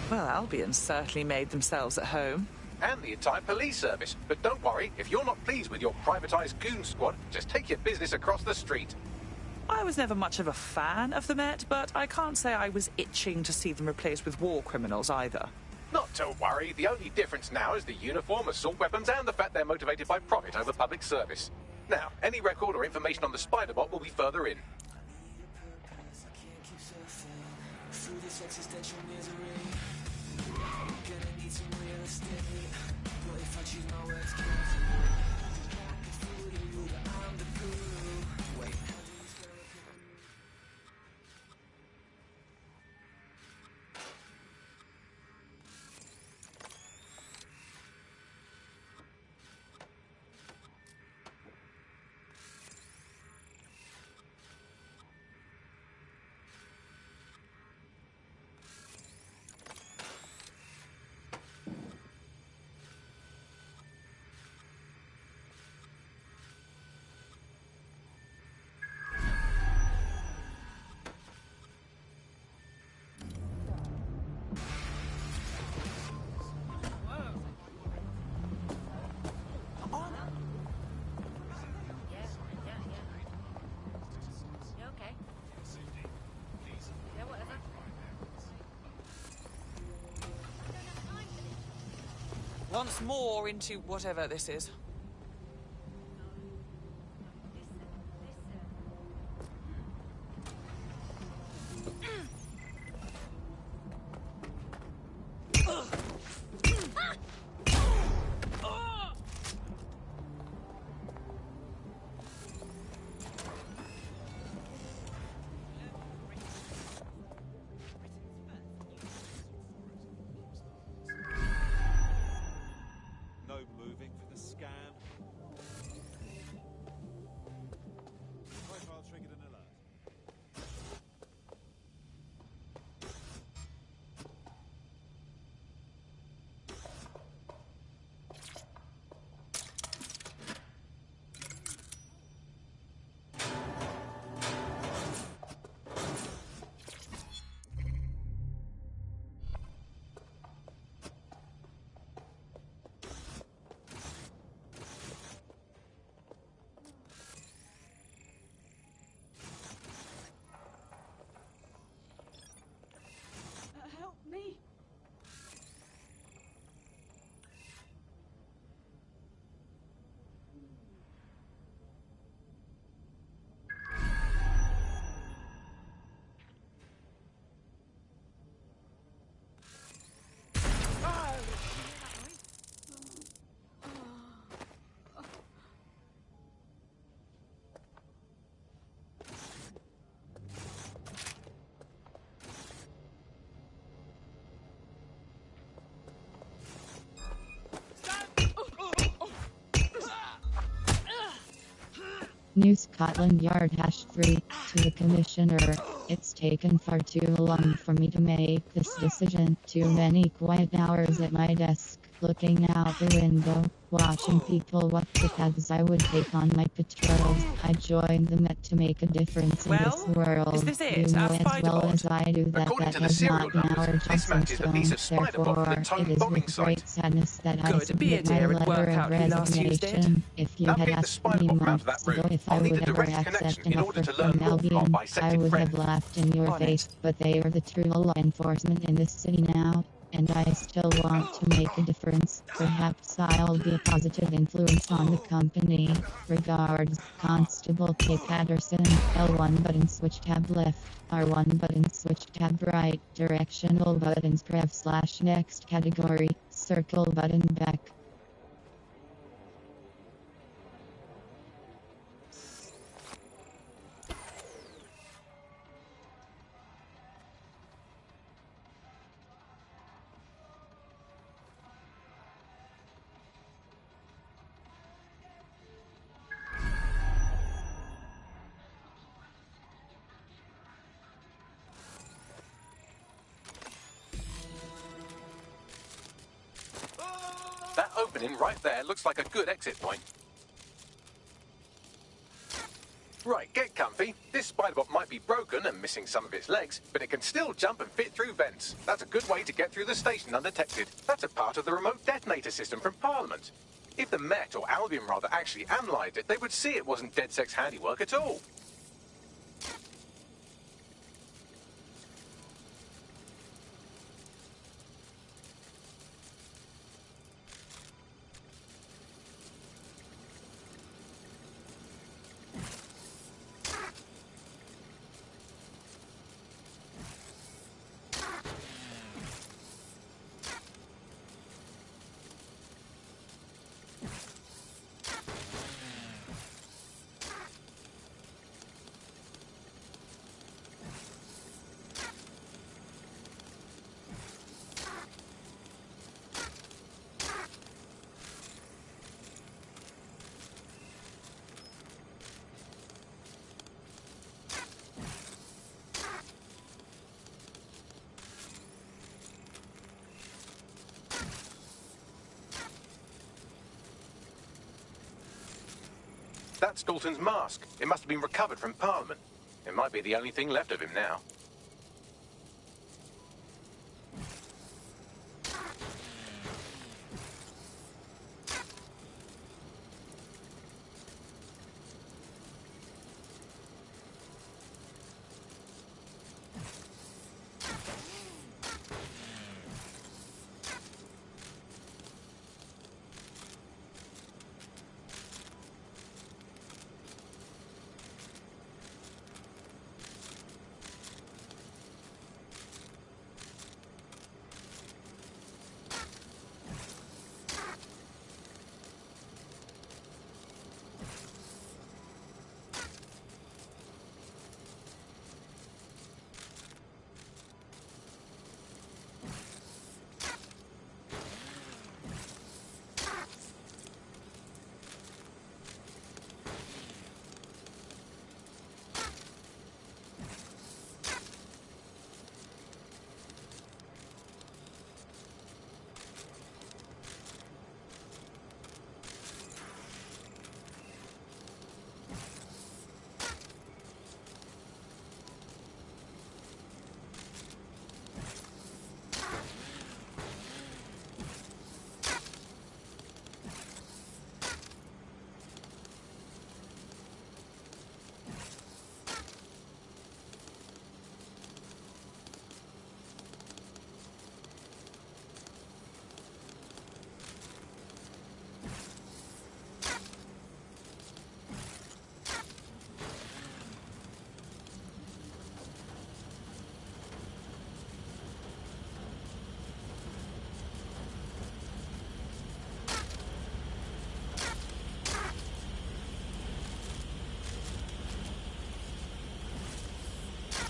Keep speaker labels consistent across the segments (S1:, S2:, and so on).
S1: Well, Albion certainly made themselves at home.
S2: And the entire police service. But don't worry, if you're not pleased with your privatised goon squad, just take your business across the street.
S1: I was never much of a fan of the Met, but I can't say I was itching to see them replaced with war criminals either.
S2: Not to worry, the only difference now is the uniform, assault weapons, and the fact they're motivated by profit over public service. Now, any record or information on the Spider-Bot will be further in.
S1: Once more into whatever this is.
S3: New Scotland Yard #3 to the Commissioner. It's taken far too long for me to make this decision. Too many quiet hours at my desk, looking out the window, watching people walk the paths I would take on my patrols. I joined the Met to make a difference in this world.
S1: Is this it?
S3: You know as well as I do that
S2: According
S3: that
S2: to the
S3: has
S2: serial
S3: not been
S2: numbers,
S3: our job
S2: this matches the piece of
S3: stone.
S2: Spider-Bot for the
S3: Therefore,
S2: Tone
S3: it is
S2: bombing
S3: with
S2: site.
S3: great sadness that I
S1: Good. Be a
S3: submit my
S1: dear and
S3: letter
S1: work
S3: of
S1: out who last used it.
S3: resignation. If you
S2: Now
S3: had
S2: get the
S3: asked me
S2: Spider-Bot out of
S3: months
S2: that
S3: ago
S2: room.
S3: if I
S2: I'll need
S3: would
S2: a
S3: ever
S2: direct
S3: accept
S2: connection
S3: an
S2: in order
S3: offer
S2: to learn
S3: from
S2: more from our
S3: Albion, I
S2: bisected
S3: would
S2: friend.
S3: have laughed in your
S1: On
S3: face,
S1: it.
S3: but they are the true law enforcement in this city now. And I still want to make a difference. Perhaps I'll be a positive influence on the company. Regards, Constable K. Patterson. L1 button switch tab left. R1 button switch tab right. Directional buttons pref/next category. Circle button back.
S2: That opening right there looks like a good exit point. Right, get comfy. This Spiderbot might be broken and missing some of its legs, but it can still jump and fit through vents. That's a good way to get through the station undetected. That's a part of the remote detonator system from Parliament. If the Met, or Albion rather, actually analysed it, they would see it wasn't DedSec's handiwork at all. That's Dalton's mask. It must have been recovered from Parliament. It might be the only thing left of him now.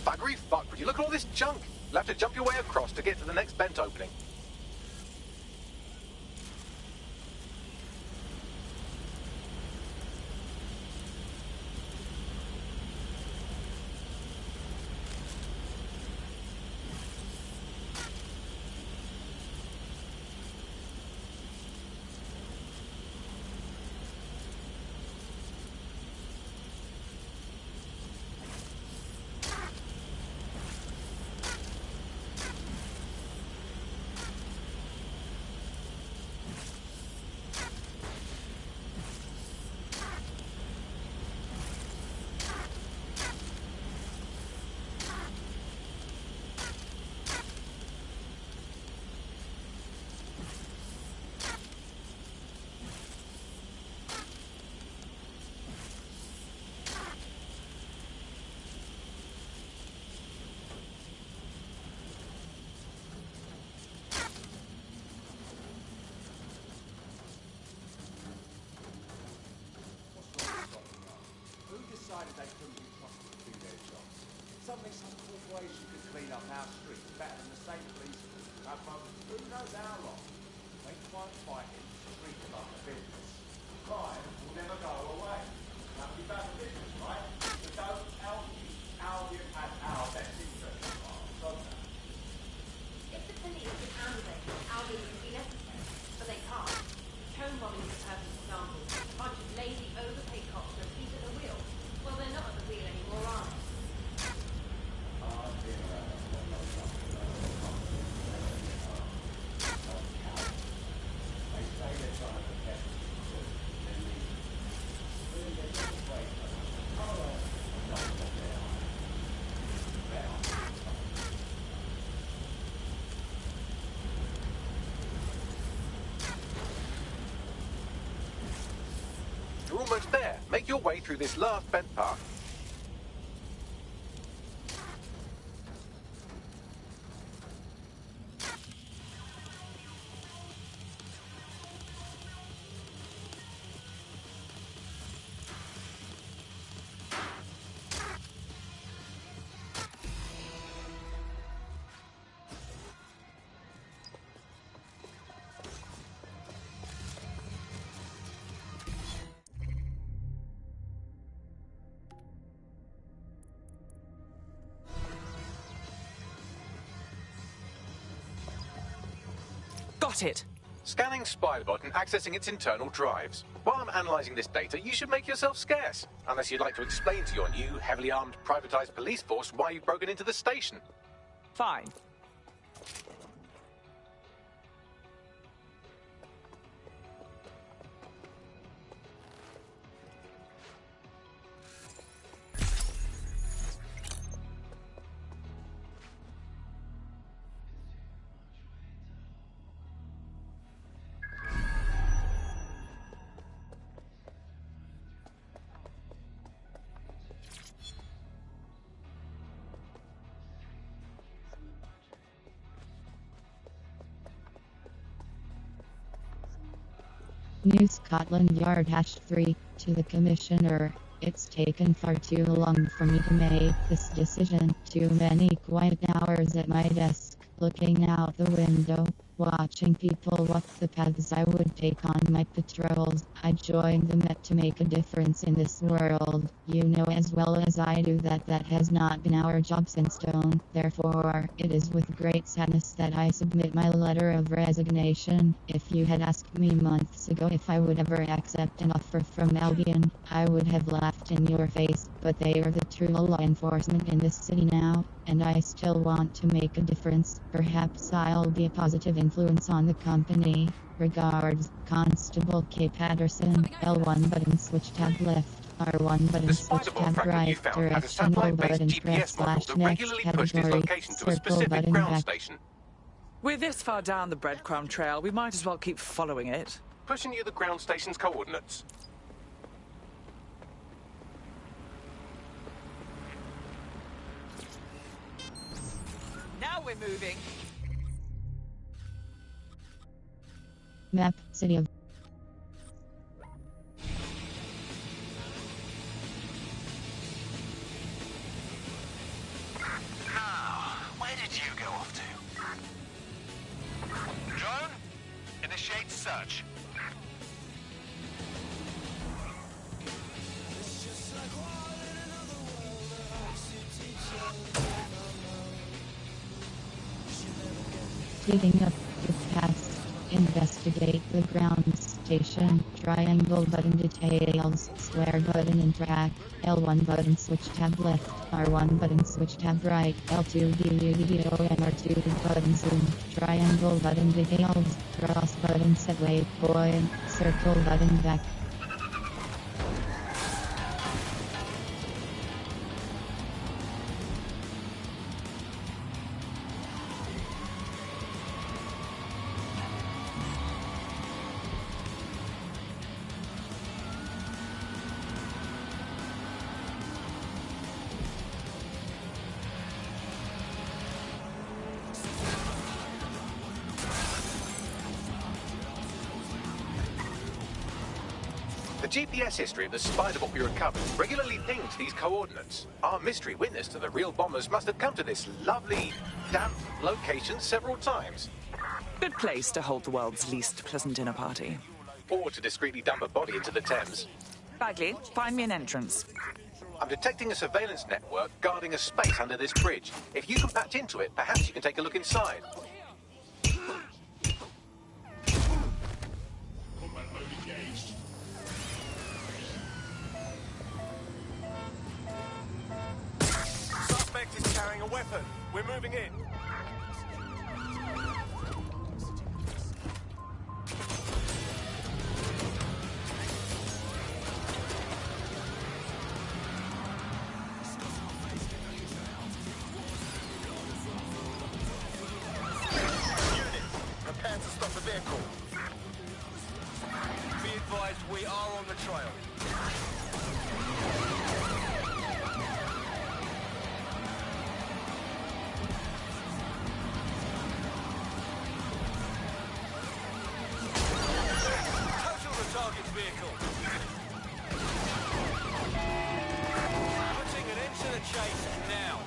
S2: Buggery fuck, would you look at all this junk? You'll have to jump your way across to get to the next vent opening.
S4: They couldn't be trusted to do their jobs. Suddenly some corporation could clean up our streets better than the state police could. Who knows how long? They quite fighting to treat it like a business. Crime will never go away. That'll be bad business, right? So don't tell me Albion has our best interests in mind, don't they?
S5: If the police could handle it, Albion would be necessary, but they can't. Home bombing is a perfect example. A bunch of lazy, overpaid cops are asleep at the wheel. Well, they're not
S2: your way through this last bent path.
S1: Got it.
S2: Scanning Spiderbot and accessing its internal drives. While I'm analysing this data, you should make yourself scarce. Unless you'd like to explain to your new, heavily armed, privatised police force why you've broken into the station.
S1: Fine.
S3: New Scotland Yard #3 to the Commissioner. It's taken far too long for me to make this decision. Too many quiet hours at my desk, looking out the window, watching people walk the paths I would take on my patrols. I joined the Met to make a difference in this world. You know as well as I do that that has not been our job since dawn. Therefore, it is with great sadness that I submit my letter of resignation. If you had asked me months ago if I would ever accept an offer from Albion, I would have laughed in your face, but they are the true law enforcement in this city now, and I still want to make a difference. Perhaps I'll be a positive influence on the company. Regards, Constable K. Patterson. L1 button switch tab left. R1 button
S2: The
S3: switch
S2: Spiderbot
S3: tab
S2: tracker you
S3: right.
S2: found has a
S3: Directional
S2: satellite-based
S3: button
S2: GPS
S3: press
S2: module
S3: slash
S2: that
S3: next
S2: regularly pushed its
S3: category.
S2: location to a
S3: Circle
S2: specific
S3: button
S2: ground
S3: back.
S2: station.
S1: We're this far down the breadcrumb trail, we might as well keep following it.
S2: Pushing you the ground station's coordinates.
S1: Now we're moving.
S3: Map, City of
S6: Where did you go off to? Drone, initiate search.
S3: digging up the past. Investigate the ground station. Triangle button details. Square button and track. L1 button switch tab left. R1 button switch tab right. L2 video and R2 button zoom. Triangle button details. Cross button set waypoint. Circle button back.
S2: The GPS history of the Spiderbot we recovered regularly pings these coordinates. Our mystery witness to the real bombers must have come to this lovely, damp location several times.
S1: Good place to hold the world's least pleasant dinner party.
S2: Or to discreetly dump a body into the Thames.
S1: Bagley, find me an entrance.
S2: I'm detecting a surveillance network guarding a space under this bridge. If you can patch into it, perhaps you can take a look inside.
S6: Suspect is carrying a weapon. We're moving in. Unit, prepare to stop the vehicle. Be advised, we are on the trail. vehicle. Putting an end to the chase now.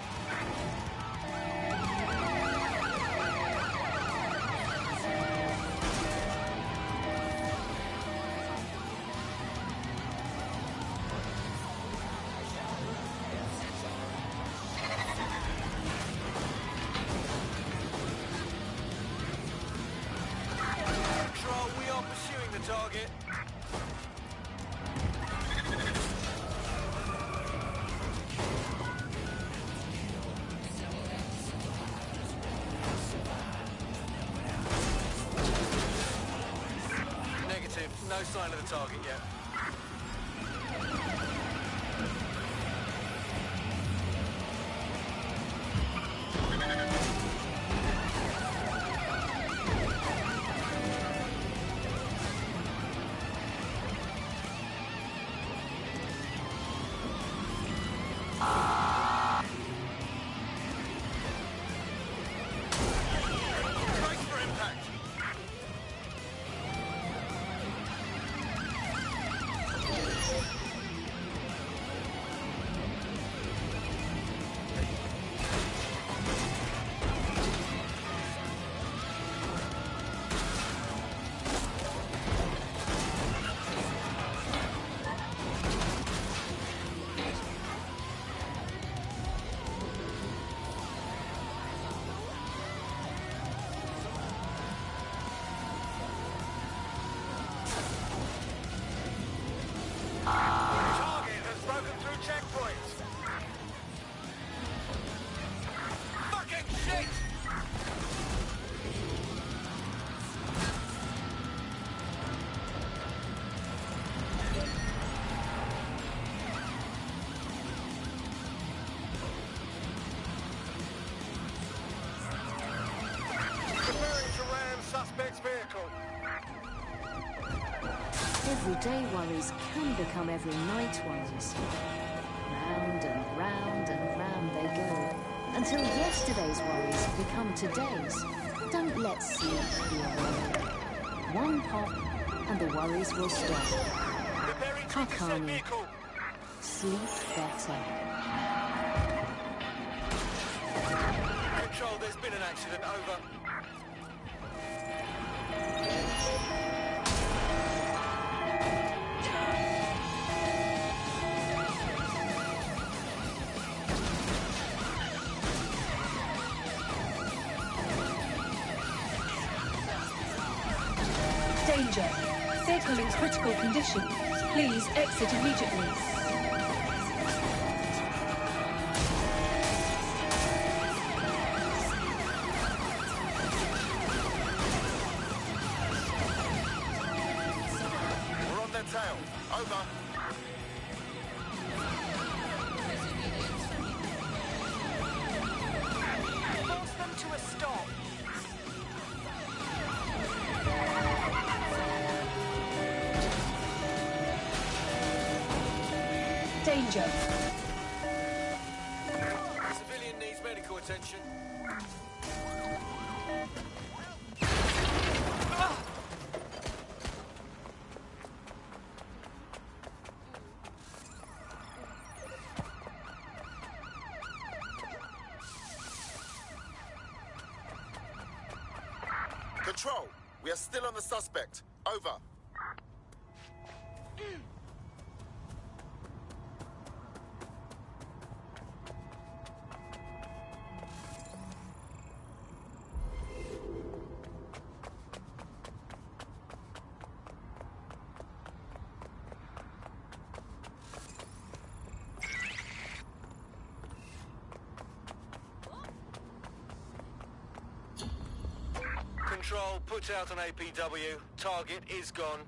S7: Target. Negative. No sign of the target yet. Target has broken through checkpoints. Fucking shit! Preparing to ram suspect's vehicle.
S8: Everyday worries can become every night worries. Round and round and round they go, until yesterday's worries become today's. Don't let sleep be a worry. One pop and the worries will stop.
S6: Preparing to intercept
S8: Hakani.
S6: vehicle.
S8: Sleep better.
S6: Control, there's been an accident. Over.
S9: Danger. Vehicle in critical condition. Please exit immediately.
S6: We're on their tail. Over.
S1: Force them to a stop.
S9: Danger.
S6: Civilian needs medical attention.
S7: Control, we are still on the suspect. Over.
S6: Control, put out an APW. Target is gone.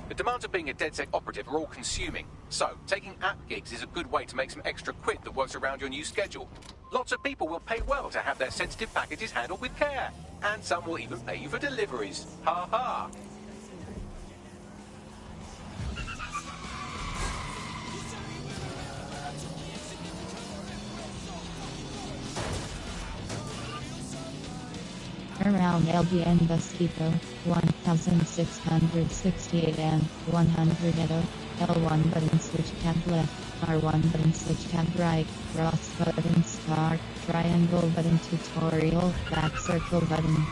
S2: The demands of being a DedSec operative are all-consuming, so taking app gigs is a good way to make some extra quid that works around your new schedule. Lots of people will pay well to have their sensitive packages handled with care, and some will even pay you for deliveries. Ha ha!
S3: Around Albion Bus Depot, 1668 and 100 Edo, L1 button switch tab left, R1 button switch tab right, cross button start, triangle button tutorial, back circle button.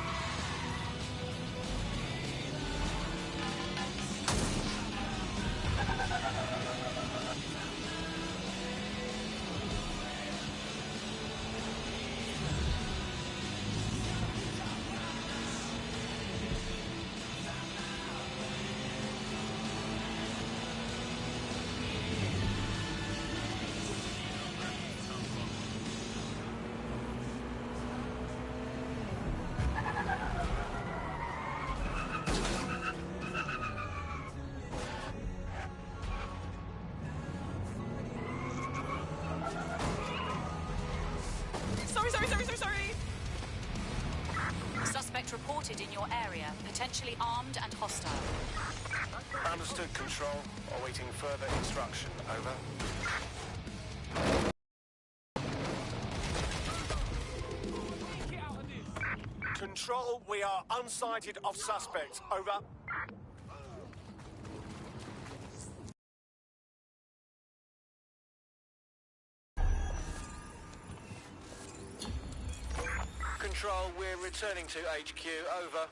S10: Sorry. Suspect reported in your area, potentially armed and hostile.
S6: Understood, Control. Awaiting further instruction. Over.
S4: Control, we are unsighted of suspect. Over.
S6: Control, we're returning to HQ. Over.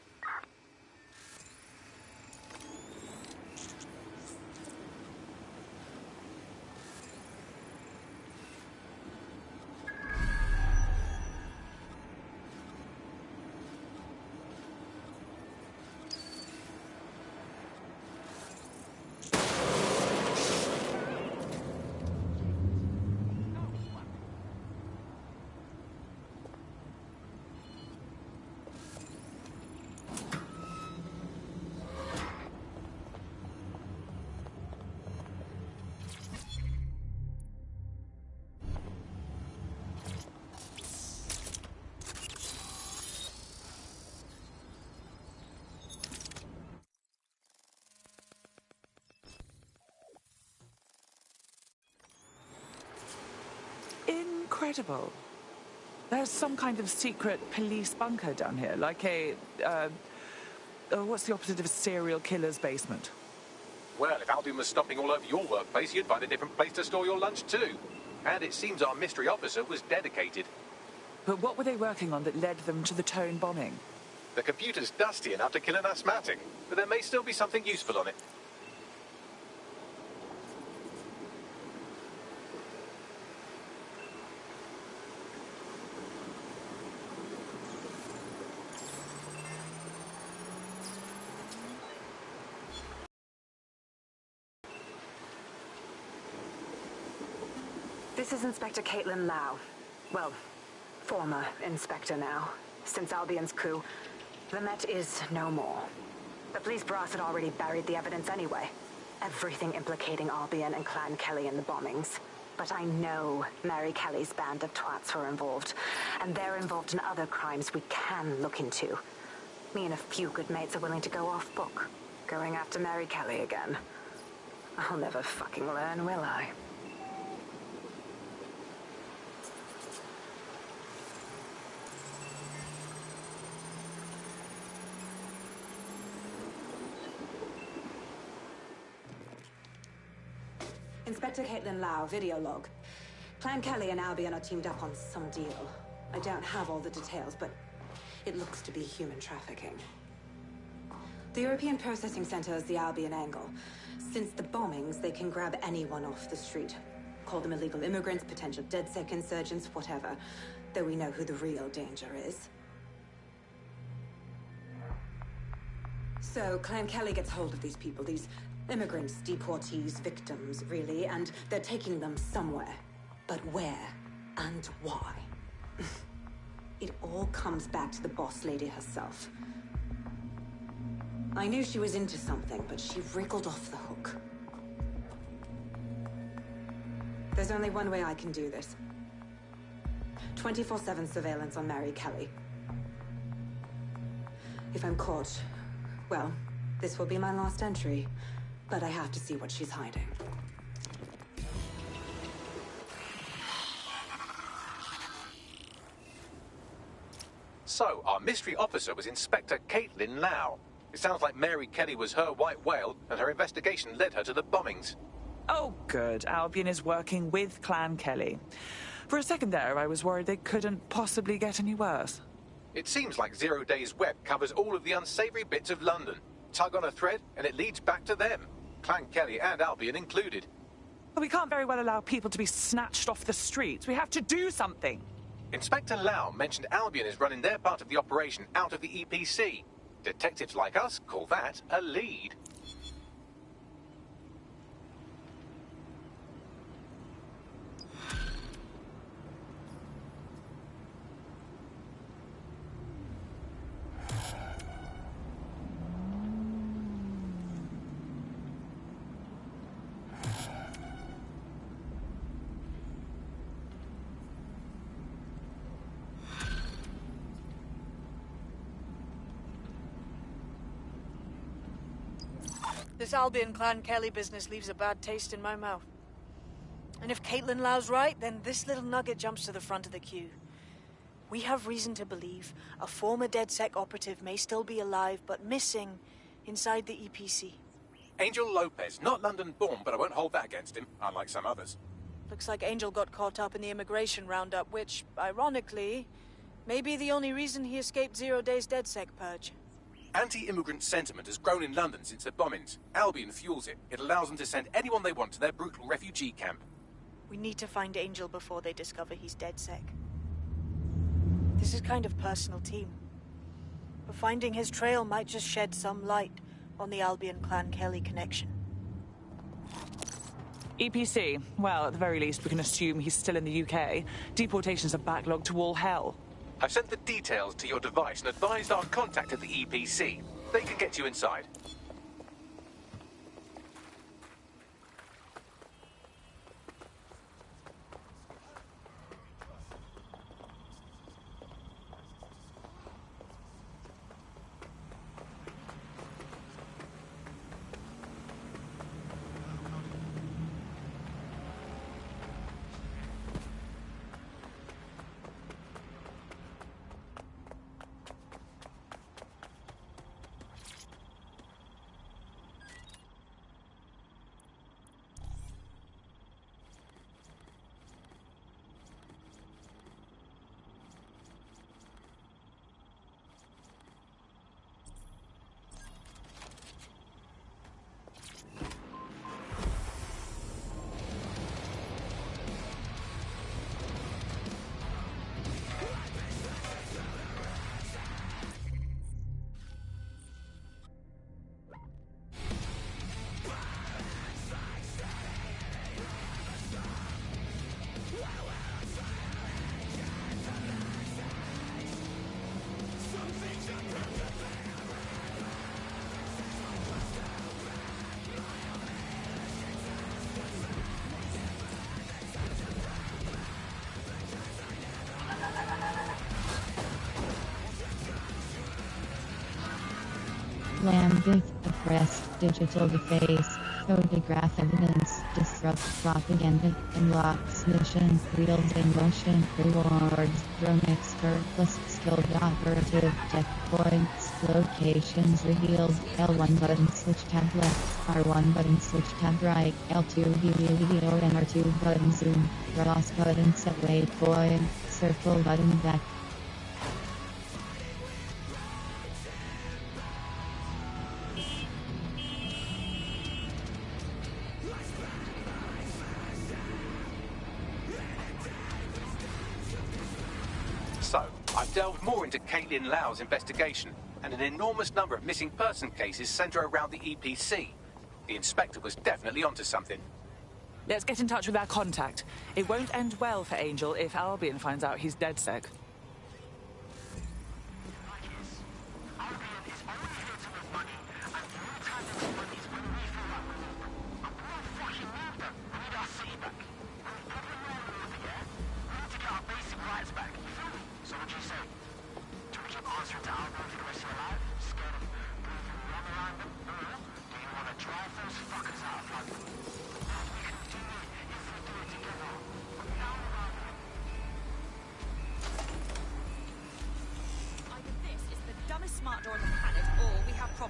S1: Incredible. There's some kind of secret police bunker down here, like a, what's the opposite of a serial killer's basement?
S2: Well, if Albion was stopping all over your workplace, you'd find a different place to store your lunch too. And it seems our mystery officer was dedicated.
S1: But what were they working on that led them to the Tone bombing?
S2: The computer's dusty enough to kill an asthmatic, but there may still be something useful on it.
S11: This is Inspector Caitlin Lau. Well, former inspector now. Since Albion's coup, the Met is no more. The police brass had already buried the evidence anyway. Everything implicating Albion and Clan Kelly in the bombings. But I know Mary Kelly's band of twats were involved, and they're involved in other crimes we can look into. Me and a few good mates are willing to go off book, going after Mary Kelly again. I'll never fucking learn, will I? Inspector Caitlin Lau, video log. Clan Kelly and Albion are teamed up on some deal. I don't have all the details, but it looks to be human trafficking. The European Processing Center is the Albion angle. Since the bombings, they can grab anyone off the street. Call them illegal immigrants, potential DedSec insurgents, whatever. Though we know who the real danger is. So, Clan Kelly gets hold of these people, these immigrants, deportees, victims, really, and they're taking them somewhere. But where and why? It all comes back to the boss lady herself. I knew she was into something, but she wriggled off the hook. There's only one way I can do this. 24/7 surveillance on Mary Kelly. If I'm caught, well, this will be my last entry. But I have to see what she's hiding.
S2: So, our mystery officer was Inspector Caitlin Lau. It sounds like Mary Kelly was her white whale, and her investigation led her to the bombings.
S1: Oh, good. Albion is working with Clan Kelly. For a second there, I was worried they couldn't possibly get any worse.
S2: It seems like Zero Days Web covers all of the unsavory bits of London. Tug on a thread, and it leads back to them. Clan Kelly and Albion included.
S1: But we can't very well allow people to be snatched off the streets. We have to do something.
S2: Inspector Lau mentioned Albion is running their part of the operation out of the EPC. Detectives like us call that a lead.
S12: This Albion Clan Kelly business leaves a bad taste in my mouth. And if Caitlin Lau's right, then this little nugget jumps to the front of the queue. We have reason to believe a former DedSec operative may still be alive, but missing inside the EPC.
S2: Angel Lopez, not London-born, but I won't hold that against him, unlike some others.
S12: Looks like Angel got caught up in the immigration roundup, which, ironically, may be the only reason he escaped 0 Days DedSec purge.
S2: Anti-immigrant sentiment has grown in London since the bombings. Albion fuels it. It allows them to send anyone they want to their brutal refugee camp.
S12: We need to find Angel before they discover he's DedSec. This is kind of personal, team. But finding his trail might just shed some light on the Albion Clan Kelly connection.
S1: EPC. Well, at the very least, we can assume he's still in the UK. Deportations are backlogged to all hell.
S2: I've sent the details to your device and advised our contact at the EPC. They can get you inside.
S3: Lambeth, oppressed, digital deface, photograph evidence, disrupt propaganda, unlocks mission, wheels in motion, rewards, drone expert plus skilled operative, checkpoints, locations revealed, L1 button switch tab left, R1 button switch tab right, L2 video and R2 button zoom, cross button set waypoint, circle button back.
S2: So, I've delved more into Caitlin Lau's investigation, and an enormous number of missing person cases centre around the EPC. The inspector was definitely onto something.
S1: Let's get in touch with our contact. It won't end well for Angel if Albion finds out he's DedSec.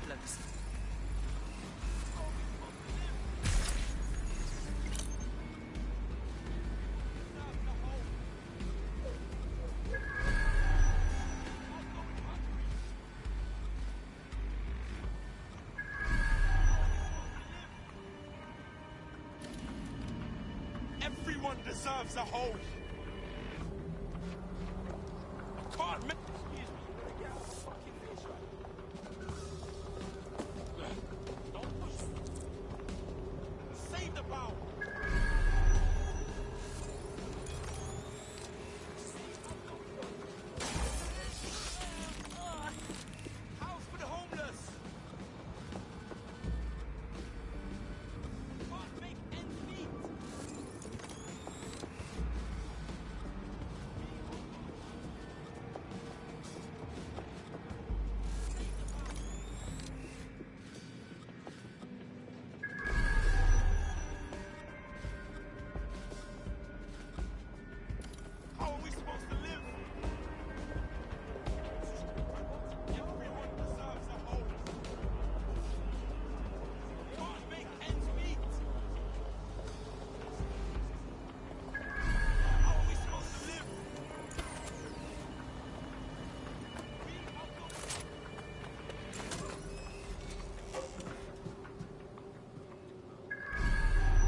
S1: problems.
S13: Everyone deserves a home. Can't make. Excuse me. Get out of the fucking face right. Don't push. Save the bow. House for the homeless. Can't make ends meet. How are we supposed to live? Everyone deserves a home. Can't make ends meet. How are we supposed to live?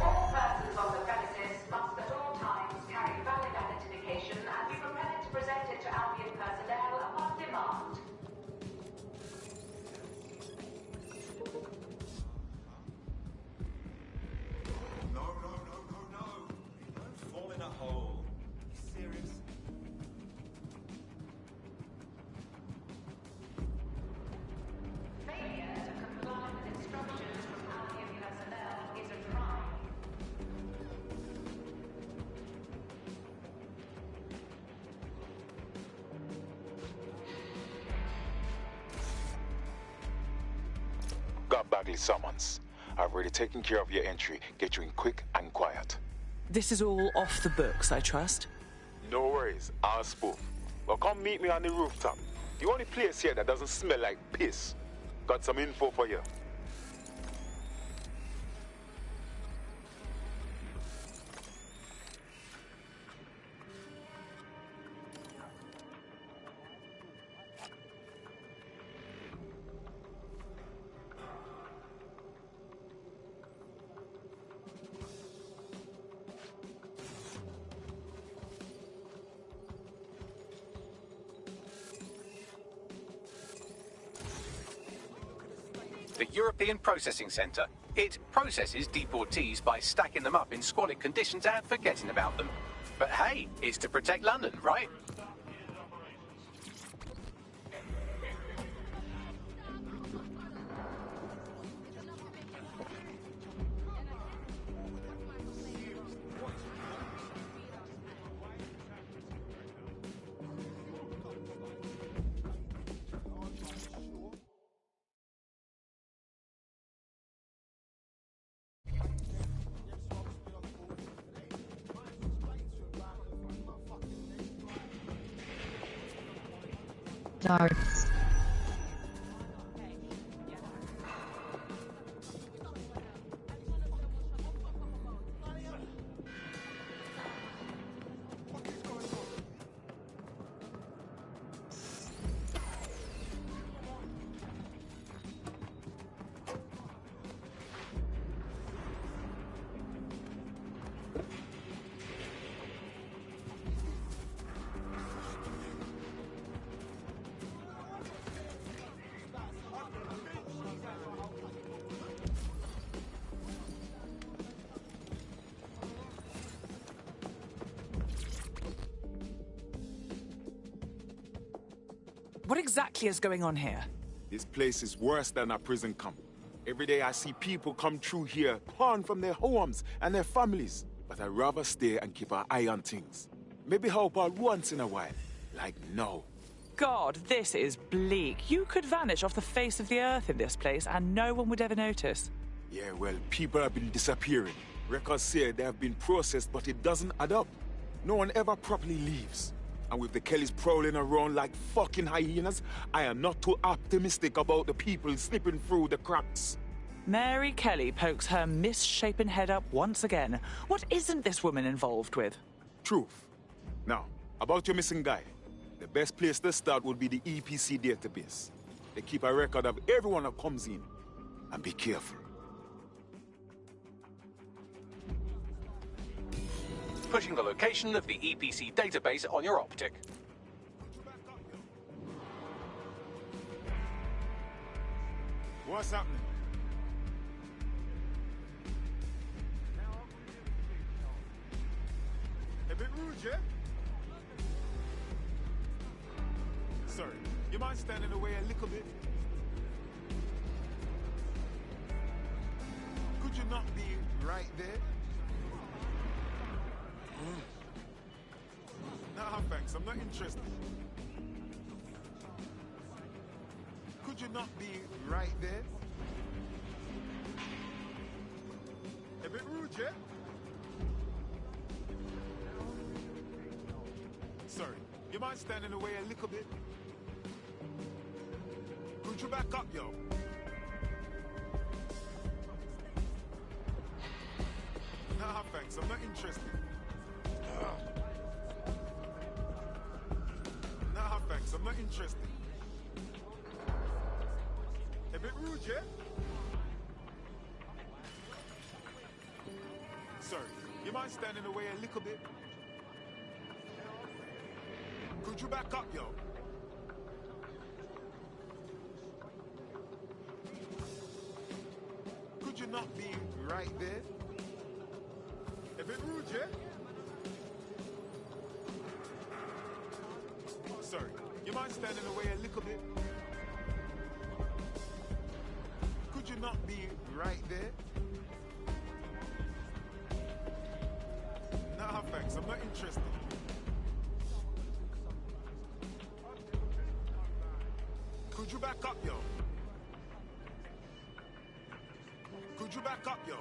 S14: All persons on the premises must at all times carry valid identification and be prepared to present it to Albion personnel upon demand.
S13: No. Don't fall in a hole. Are you serious?
S14: Failure to comply with instructions from Albion personnel is a crime.
S15: Got Bagley summons. I've already taken care of your entry. Get you in quick and quiet.
S1: This is all off the books, I trust.
S15: No worries, I'll spoof. Well, come meet me on the rooftop. The only place here that doesn't smell like piss. Got some info for you.
S2: The European Processing Centre. It processes deportees by stacking them up in squalid conditions and forgetting about them. But hey, it's to protect London, right?
S3: Darts.
S1: What exactly is going on here?
S15: This place is worse than a prison camp. Every day I see people come through here, torn from their homes and their families. But I'd rather stay and keep an eye on things. Maybe help out once in a while. Like now.
S1: God, this is bleak. You could vanish off the face of the earth in this place and no one would ever notice.
S15: Yeah, well, people have been disappearing. Records say they have been processed, but it doesn't add up. No one ever properly leaves. And with the Kellys prowling around like fucking hyenas, I am not too optimistic about the people slipping through the cracks.
S1: Mary Kelly pokes her misshapen head up once again. What isn't this woman involved with?
S15: Truth. Now, about your missing guy. The best place to start would be the EPC database. They keep a record of everyone that comes in. And be careful.
S2: Pushing the location of the EPC database on your optic.
S15: What's happening? A bit rude, yeah? Sorry, you mind standing away a little bit? Could you not be right there? Nah, thanks, I'm not interested. Could you not be right there? A bit rude, yeah? Sorry, you mind standing away a little bit? Could you back up, yo? Nah, thanks, I'm not interested. Nah, thanks, I'm not interested. A bit rude, yeah? Sorry, you mind standing away a little bit? Could you back up, yo? Could you not be right there? A bit rude, yeah? Sorry, you mind standing away a little bit? Could you not be right there? Nah, thanks, I'm not interested. Could you back up, yo? Could you back up, yo?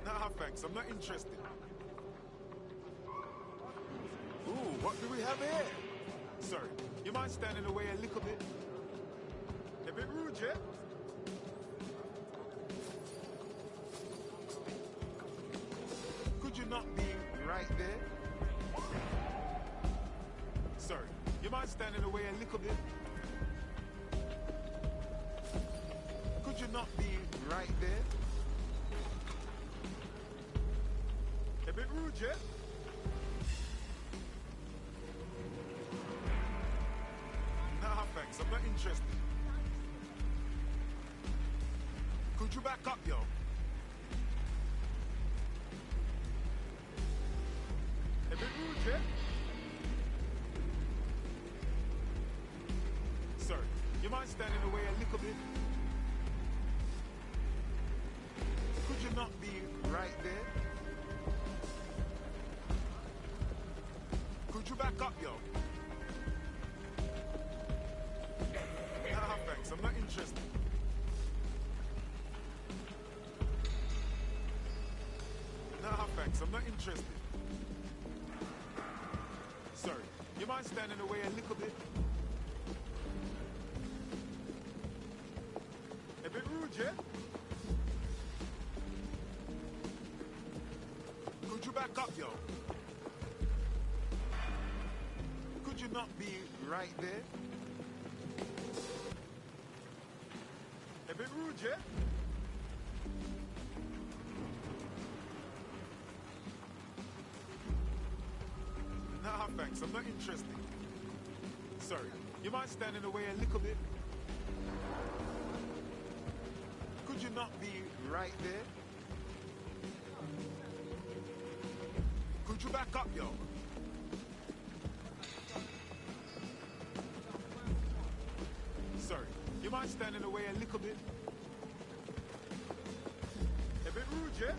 S15: Nah, thanks, I'm not interested. Ooh, what do we have here? Sorry, you mind standing away a little bit? A bit rude, yeah? Could you not be right there? Sorry, you mind standing away a little bit? Could you not be right there? A bit rude, yeah? Nah, thanks, I'm not interested. Could you back up, yo? A bit rude, yeah? Sorry, you mind standing away a little bit? Could you not be right there? Could you back up, yo? Nah, thanks, I'm not interested. Nah, thanks, I'm not interested. Sorry, you mind standing away a little bit? A bit rude, yeah? Could you back up, yo? Could you not be right there? A bit rude, yeah? Nah, thanks, I'm not interested. Sorry, you mind standing away a little bit? Could you not be right there? Could you back up, yo? Sorry, you mind standing away a little bit? A bit rude, yeah?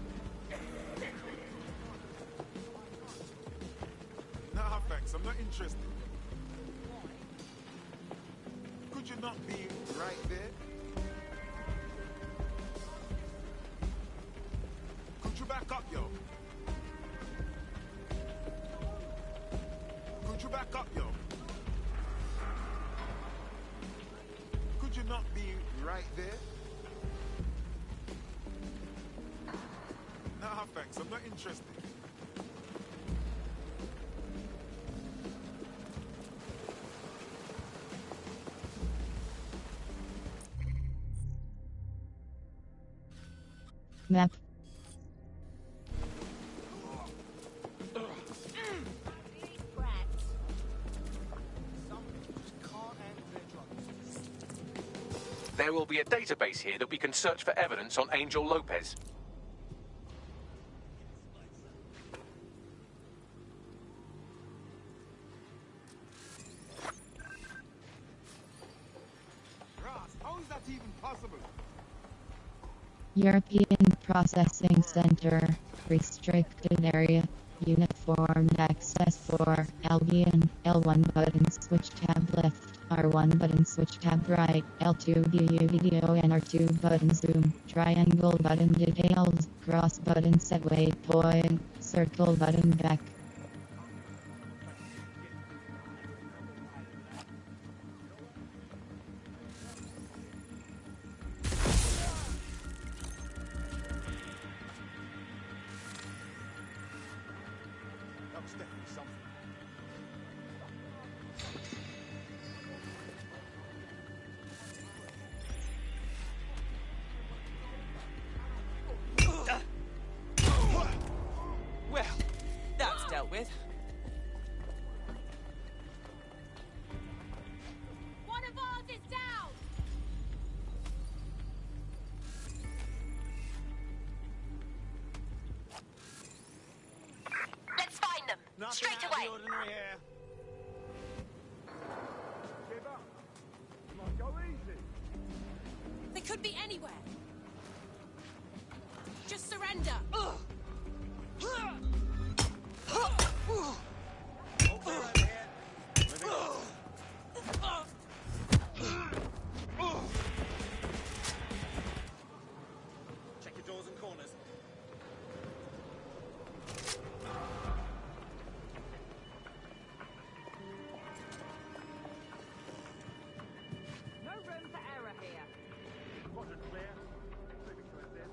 S15: Nah, thanks, I'm not interested. Could you not be right there? Could you back up, yo? you not be right there? Nah, thanks. I'm not interested.
S3: Map.
S2: There will be a database here that we can search for evidence on Angel Lopez.
S15: How is that even possible?
S3: European Processing Center. Restricted area. Uniform access for Albion. L1 button switch tab left. R1 button switch tab right. L2 view video and R2 button zoom. Triangle button details. Cross button set waypoint. Circle button back.
S15: That was definitely something.
S1: Well, that's dealt with.
S5: One of ours is down! Let's find them! Straight away! They could be anywhere. Just surrender.
S6: Check your doors and corners.
S14: No room for error here.
S4: Roger, clear. Moving to assist.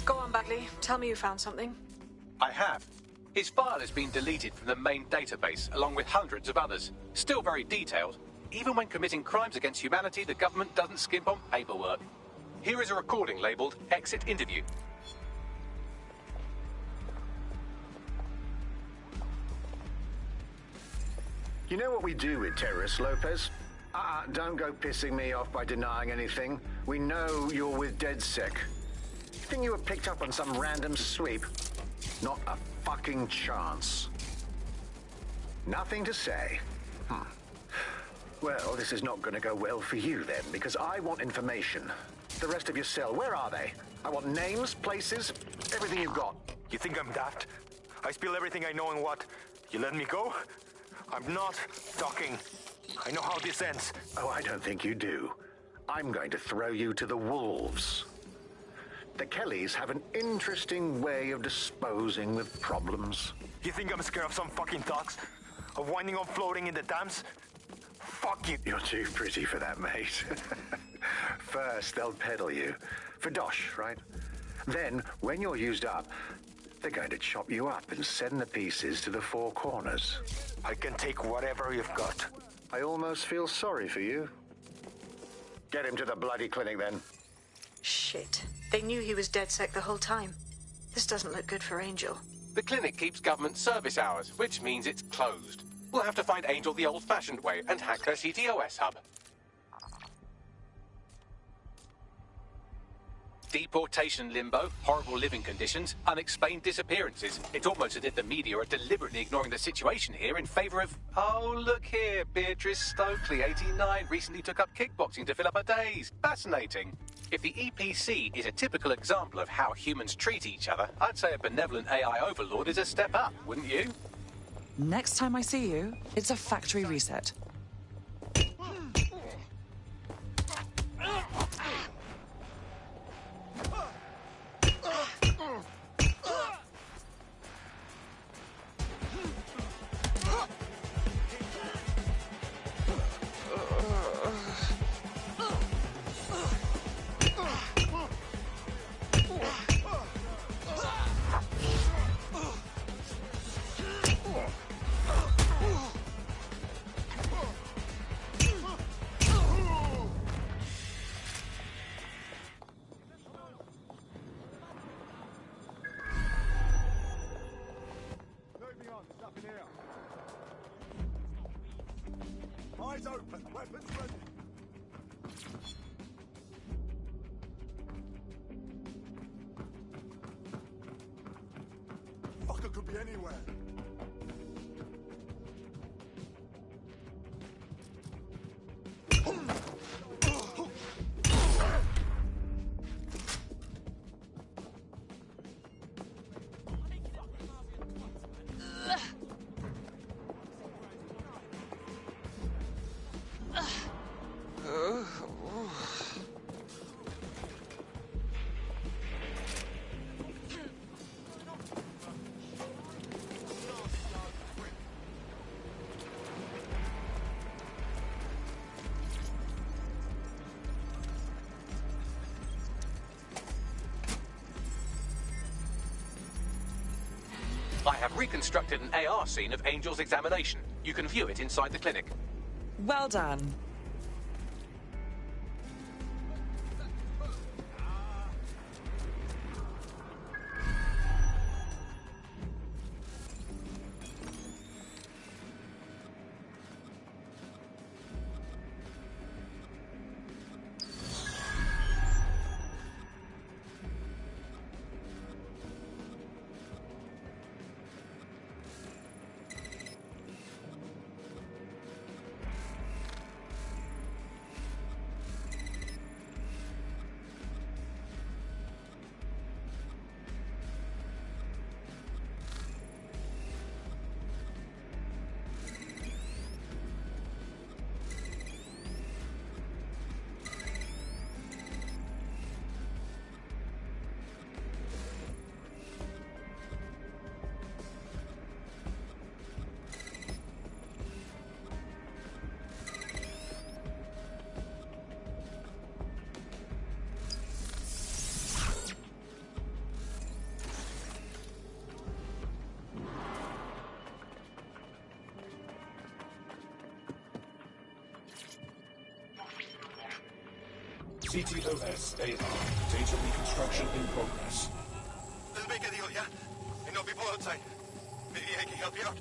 S12: Go on, Bagley. Tell me you found something.
S2: I have. His file has been deleted from the main database, along with hundreds of others. Still very detailed. Even when committing crimes against humanity, the government doesn't skimp on paperwork. Here is a recording labelled Exit Interview.
S16: You know what we do with terrorists, Lopez? Don't go pissing me off by denying anything. We know you're with DedSec. You think you were picked up on some random sweep? Not a fucking chance. Nothing to say. Well, this is not going to go well for you then, because I want information. The rest of your cell, where are they? I want names, places, everything you've got.
S6: You think I'm daft? I spill everything I know and what? You let me go? I'm not talking. I know how this ends.
S16: Oh, I don't think you do. I'm going to throw you to the wolves. The Kellys have an interesting way of disposing with problems.
S6: You think I'm scared of some fucking thugs? of winding up floating in the dams? Fuck you.
S16: You're too pretty for that, mate. First, they'll peddle you. For dosh, right? Then, when you're used up, they're going to chop you up and send the pieces to the Four Corners.
S6: I can take whatever you've got.
S16: I almost feel sorry for you. Get him to the bloody clinic, then.
S12: Shit. They knew he was DedSec the whole time. This doesn't look good for Angel.
S2: The clinic keeps government service hours, which means it's closed. We'll have to find Angel the old-fashioned way and hack her CTOS hub. Deportation limbo, horrible living conditions, unexplained disappearances. It's almost as if the media are deliberately ignoring the situation here in favor of... Oh, look here, Beatrice Stokely, 89, recently took up kickboxing to fill up her days. Fascinating. If the EPC is a typical example of how humans treat each other, I'd say a benevolent AI overlord is a step up, wouldn't you?
S1: Next time I see you, it's a factory reset.
S13: Eyes open, weapons ready. Fucker could be anywhere.
S2: I have reconstructed an AR scene of Angel's examination. You can view it inside the clinic.
S1: Well done.
S17: CTOS AR. Data reconstruction in progress.
S7: Let's make a deal, yeah? I know people outside. Maybe I can help you out.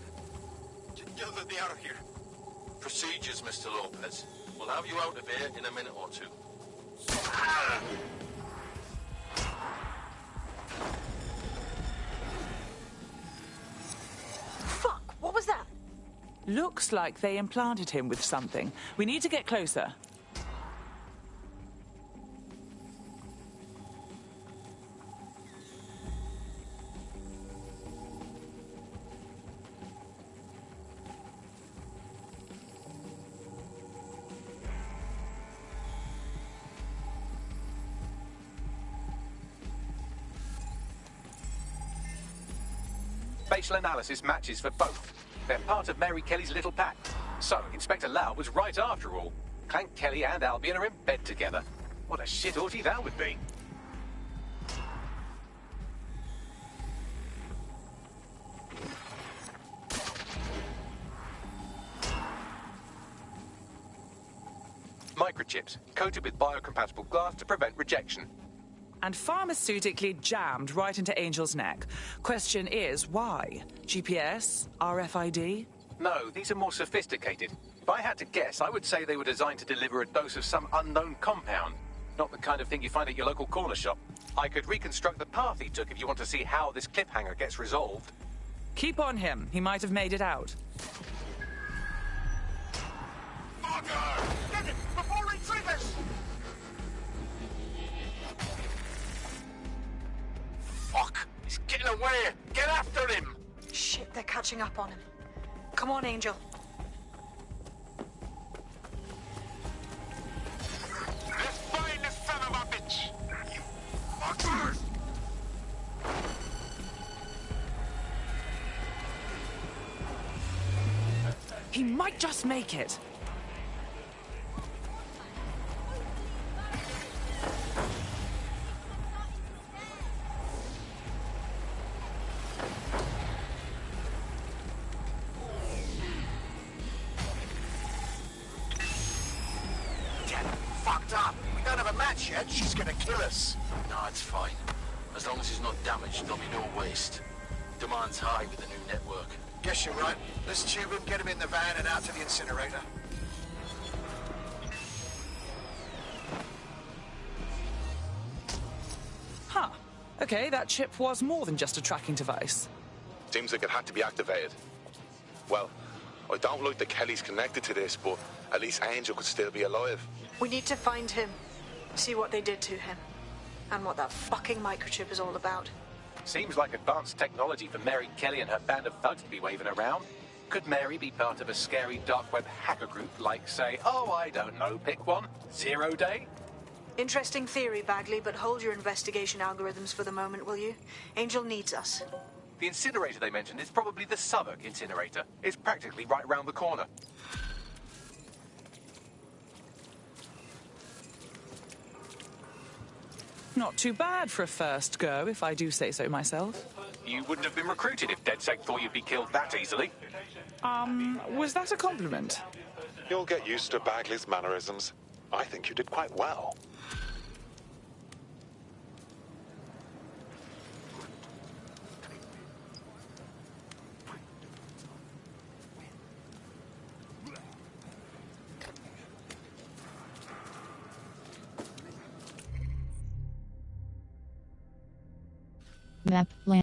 S7: Just let me out of here.
S18: Procedures, Mr. Lopez. We'll have you out of here in a minute or two.
S12: Fuck! What was that?
S1: Looks like they implanted him with something. We need to get closer.
S2: Facial analysis matches for both. They're part of Mary Kelly's little pack. So, Inspector Lau was right after all. Clank Kelly and Albion are in bed together. What a shit orgy that would be. Microchips, coated with biocompatible glass to prevent rejection.
S1: And pharmaceutically jammed right into Angel's neck. Question is, why? GPS? RFID?
S2: No, these are more sophisticated. If I had to guess, I would say they were designed to deliver a dose of some unknown compound. Not the kind of thing you find at your local corner shop. I could reconstruct the path he took if you want to see how this cliffhanger gets resolved.
S1: Keep on him. He might have made it out.
S13: Fucker! Get it! Before he triggers!
S18: Fuck! He's getting away! Get after him!
S12: Shit, they're catching up on him. Come on, Angel.
S13: Let's find this son of a bitch! You fuckers!
S1: He might just make it.
S18: Yet, she's gonna kill us. No, it's fine. As long as he's not damaged, there'll be no waste. Demand's high with the new network.
S7: Guess you're right. Let's tube him, get him in the van and out to the incinerator.
S1: Huh. Okay, that chip was more than just a tracking device.
S19: Seems like it had to be activated. Well, I don't like that Kelly's connected to this, but at least Angel could still be alive.
S12: We need to find him. See what they did to him. And what that fucking microchip is all about.
S2: Seems like advanced technology for Mary Kelly and her band of thugs to be waving around. Could Mary be part of a scary dark web hacker group like, say, oh, I don't know, pick one, Zero Day?
S12: Interesting theory, Bagley, but hold your investigation algorithms for the moment, will you? Angel needs us.
S2: The incinerator they mentioned is probably the Southwark incinerator. It's practically right around the corner.
S1: Not too bad for a first go, if I do say so myself.
S2: You wouldn't have been recruited if DedSec thought you'd be killed that easily.
S1: Was that a compliment?
S19: You'll get used to Bagley's mannerisms. I think you did quite well.
S3: Map plan.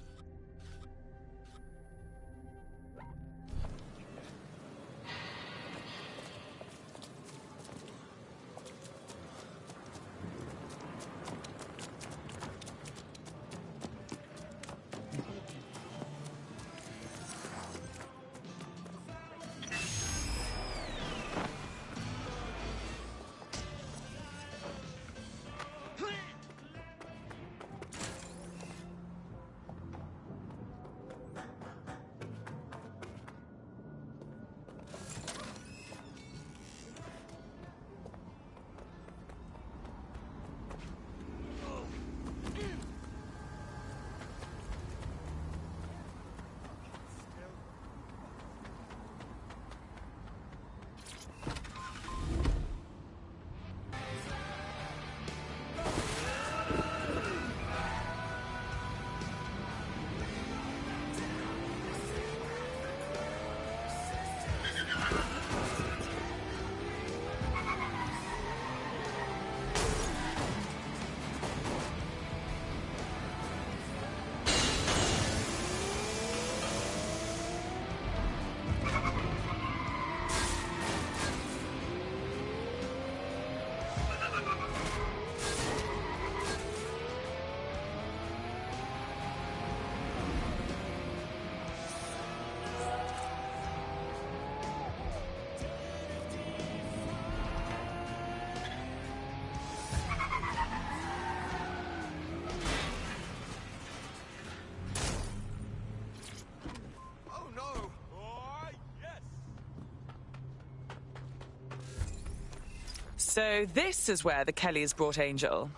S1: So this is where the Kellys brought Angel.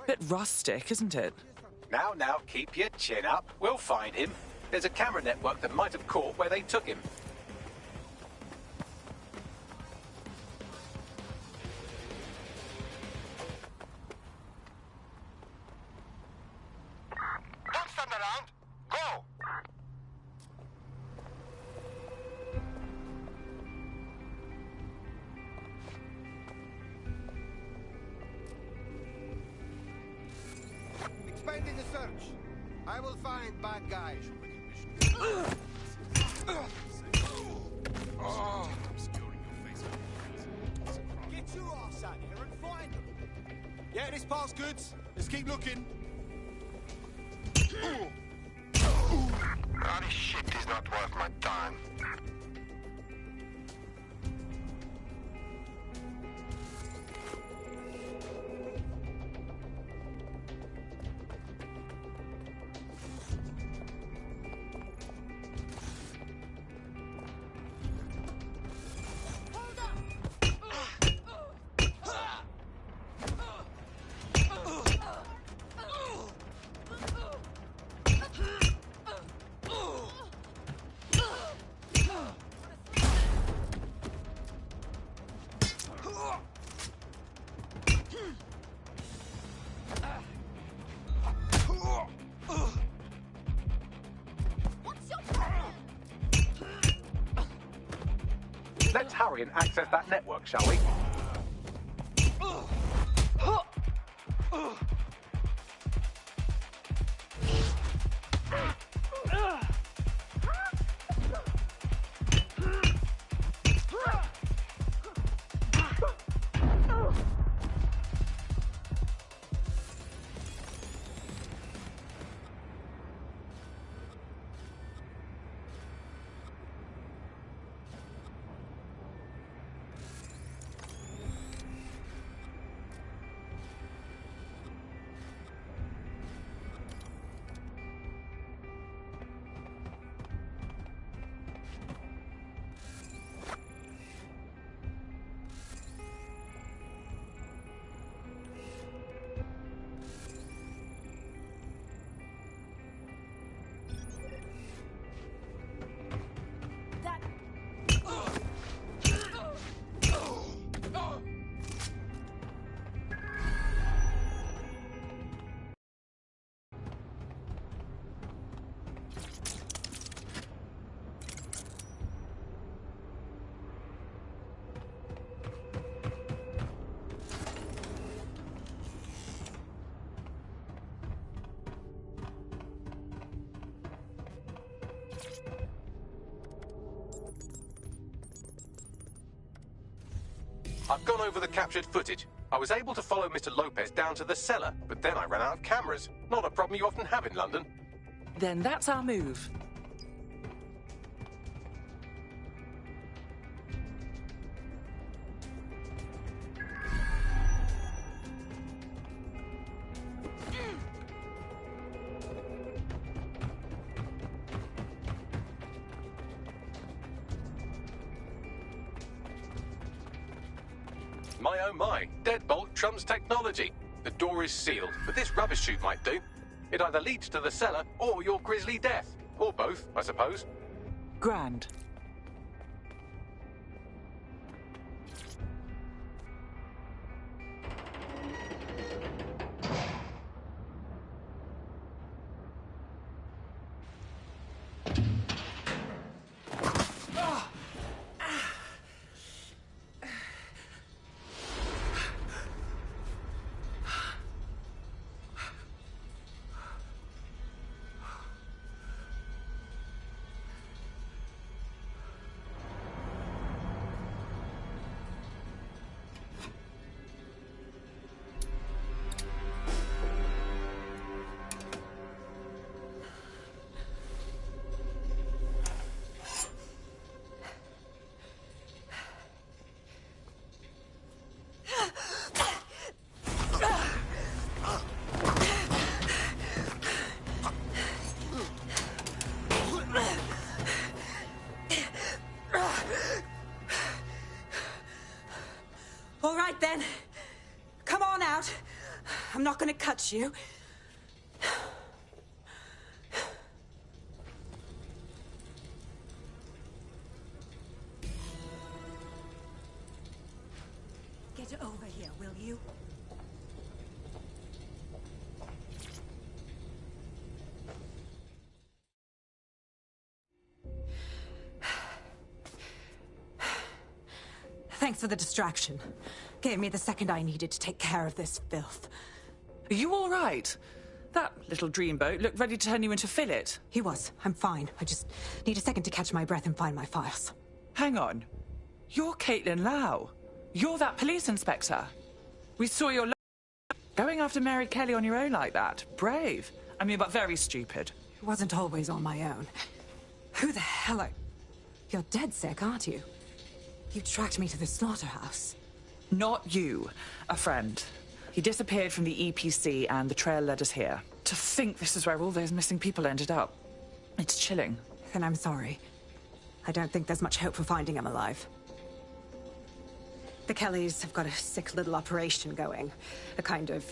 S1: Bit rustic, isn't it?
S2: Now, keep your chin up. We'll find him. There's a camera network that might have caught where they took him.
S13: Don't stand around. Go!
S4: Expanding the search. I will find bad guys. Get your ass out here and find them. Yeah, this part's good. Let's keep looking.
S13: This shit is not worth my time.
S2: Let's hurry and access that network, shall we? I've gone over the captured footage. I was able to follow Mr. Lopez down to the cellar, but then I ran out of cameras. Not a problem you often have in London.
S1: Then that's our move.
S2: My oh my, deadbolt trumps technology. The door is sealed, but this rubbish chute might do. It either leads to the cellar or your grisly death. Or both, I suppose.
S1: Grand.
S11: right then. Come on out. I'm not gonna cut you. Get over here, will you? Thanks for the distraction. Gave me the second I needed to take care of this filth.
S1: Are you all right? That little dreamboat looked ready to turn you into fillet.
S11: He was. I'm fine. I just need a second to catch my breath and find my files.
S1: Hang on. You're Caitlin Lau. You're that police inspector. We saw your going after Mary Kelly on your own like that. Brave. I mean, but very stupid.
S11: It wasn't always on my own. Who the hell are... You're DedSec, aren't you? You tracked me to the slaughterhouse.
S1: Not you. A friend. He disappeared from the EPC and the trail led us here. To think this is where all those missing people ended up. It's chilling.
S11: Then I'm sorry. I don't think there's much hope for finding him alive. The Kellys have got a sick little operation going. A kind of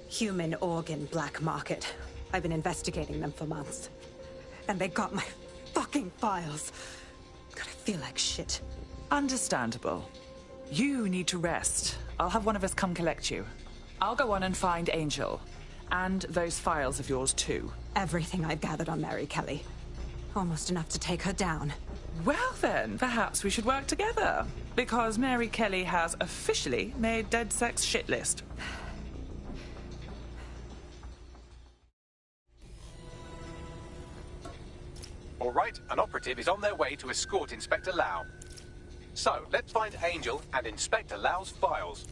S11: human organ black market. I've been investigating them for months. And they got my fucking files. God, I feel like shit.
S1: Understandable. You need to rest. I'll have one of us come collect you. I'll go on and find Angel. And those files of yours too.
S11: Everything I've gathered on Mary Kelly. Almost enough to take her down.
S1: Well then, perhaps we should work together. Because Mary Kelly has officially made DedSec's shit list.
S2: All right, an operative is on their way to escort Inspector Lau. So, let's find Angel and Inspector Lau's files.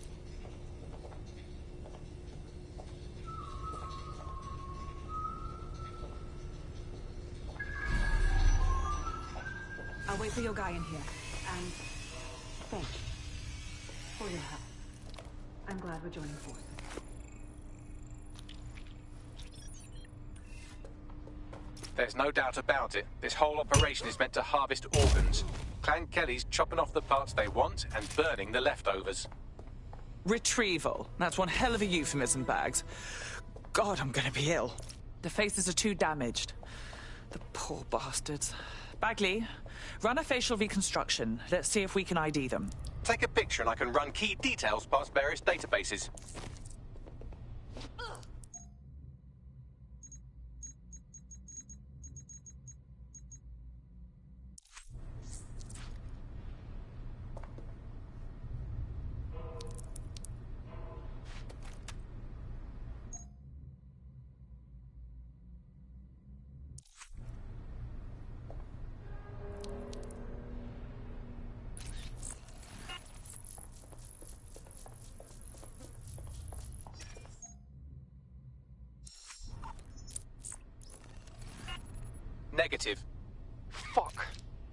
S11: I'll wait for your guy in here. And thank you for your help. I'm glad we're joining forces.
S2: There's no doubt about it. This whole operation is meant to harvest organs. Clan Kelly's chopping off the parts they want and burning the leftovers.
S1: Retrieval. That's one hell of a euphemism, Bags. God, I'm gonna be ill. The faces are too damaged. The poor bastards. Bagley, run a facial reconstruction. Let's see if we can ID them.
S2: Take a picture and I can run key details past various databases. Negative.
S20: Fuck.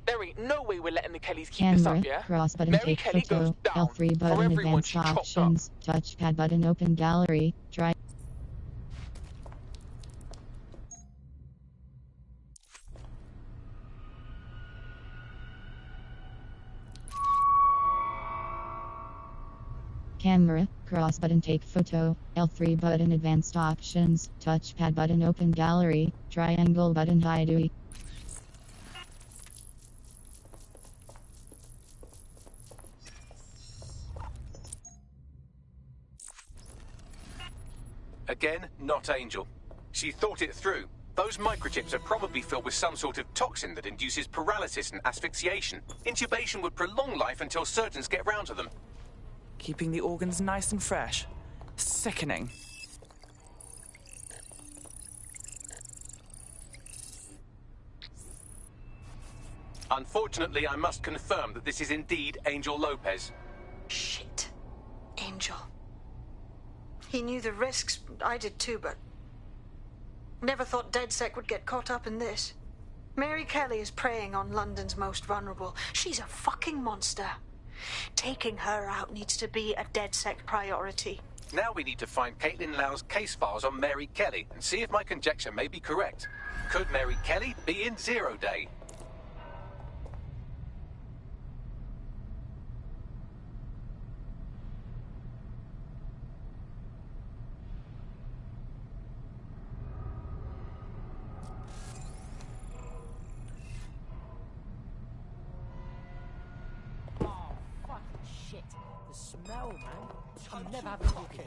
S20: There ain't no way we're letting the Kellys keep this
S3: Camera,
S20: up, yeah?
S3: cross button,
S20: Mary
S3: take
S20: Kelly
S3: photo,
S20: goes down,
S3: L3
S20: or
S3: button,
S20: everyone
S3: advanced
S20: she chopped up.
S3: options, touchpad button, open gallery, try. Camera, cross button, take photo, L3 button, advanced options, touchpad button, open gallery, triangle button, hide UI.
S2: Again, not Angel. She thought it through. Those microchips are probably filled with some sort of toxin that induces paralysis and asphyxiation. Intubation would prolong life until surgeons get round to them.
S1: Keeping the organs nice and fresh. Sickening.
S2: Unfortunately, I must confirm that this is indeed Angel Lopez.
S12: Shit. Angel. He knew the risks. I did too, but... never thought DedSec would get caught up in this. Mary Kelly is preying on London's most vulnerable. She's a fucking monster. Taking her out needs to be a DedSec priority.
S2: Now we need to find Caitlin Lau's case files on Mary Kelly and see if my conjecture may be correct. Could Mary Kelly be in Zero Day?
S21: shit. The smell, man. I'm never having a look in.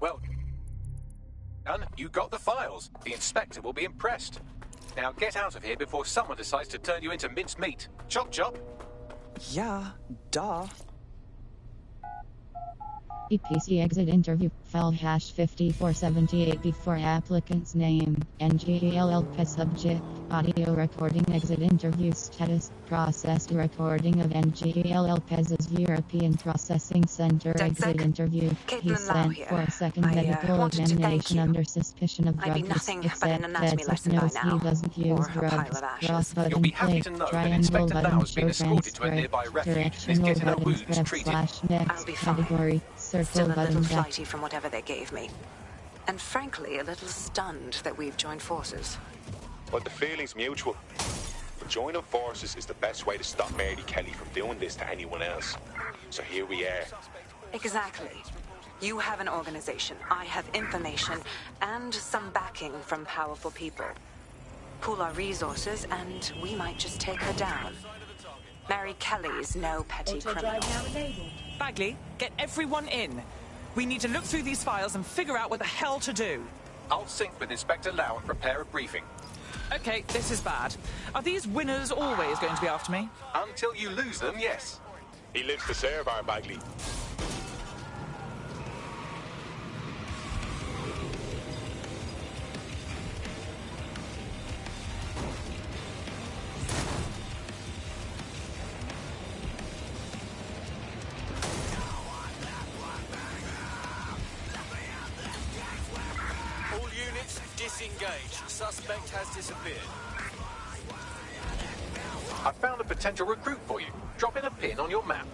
S2: Well done. You got the files. The inspector will be impressed. Now get out of here before someone decides to turn you into minced meat. Chop chop.
S1: Yeah, duh.
S3: EPC exit interview file hash 5478 before applicant's name, NGELLP subject, audio recording exit interview status, processed recording of NGELLP's European Processing Center exit interview. He sent for a second medical examination under suspicion of drug use, except that knows he doesn't use drugs. Cross button play, triangle button show transcript, directional button prep / next category.
S11: Still a little flighty from whatever they gave me. And frankly, a little stunned that we've joined forces.
S19: But the feeling's mutual. Joining forces is the best way to stop Mary Kelly from doing this to anyone else. So here we are.
S11: Exactly. You have an organization, I have information, and some backing from powerful people. Pool our resources, and we might just take her down. Mary Kelly's no petty criminal.
S1: Bagley, get everyone in. We need to look through these files and figure out what the hell to do.
S2: I'll sync with Inspector Lau and prepare a briefing.
S1: Okay, this is bad. Are these winners always going to be after me?
S2: Until you lose them, yes.
S19: He lives to serve our Bagley.
S22: Disengage. Suspect has disappeared.
S2: I found a potential recruit for you. Drop in a pin on your map.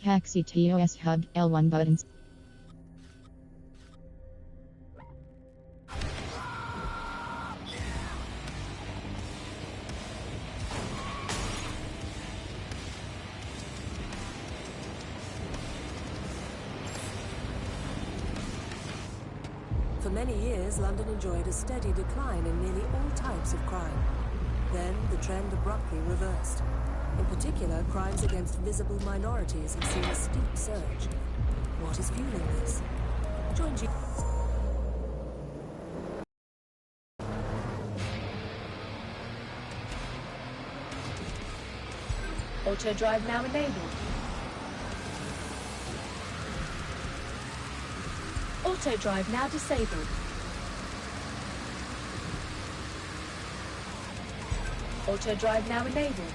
S3: Taxi TOS hub L1 buttons.
S23: For many years, London enjoyed a steady decline in nearly all types of crime. Then, the trend abruptly reversed. In particular, crimes against visible minorities have seen a steep surge. What is fueling this? Join G.
S9: Auto drive now enabled. Auto drive now disabled. Auto drive now enabled.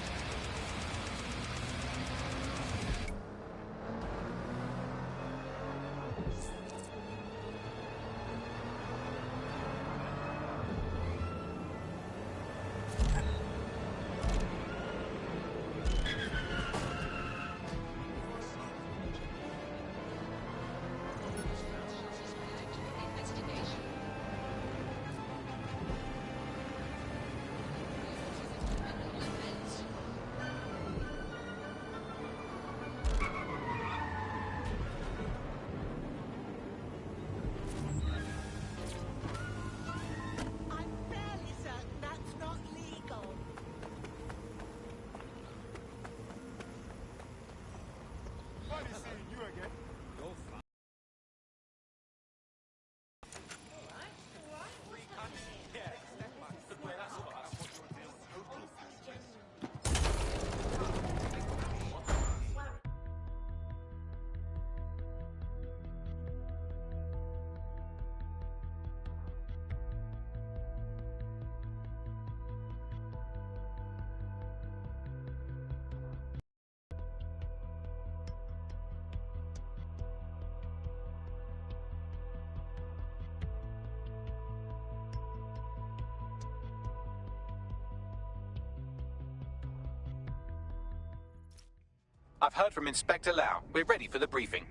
S2: I've heard from Inspector Lau. We're ready for the briefing.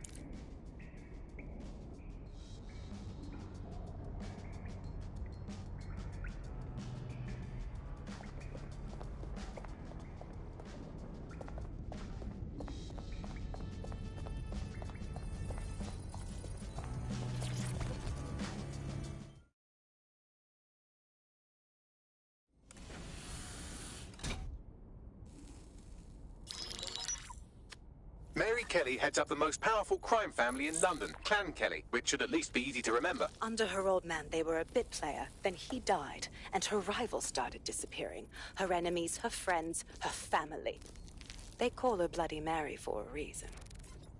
S2: Mary Kelly heads up the most powerful crime family in London, Clan Kelly, which should at least be easy to remember.
S11: Under her old man, they were a bit player. Then he died, and her rivals started disappearing. Her enemies, her friends, her family. They call her Bloody Mary for a reason.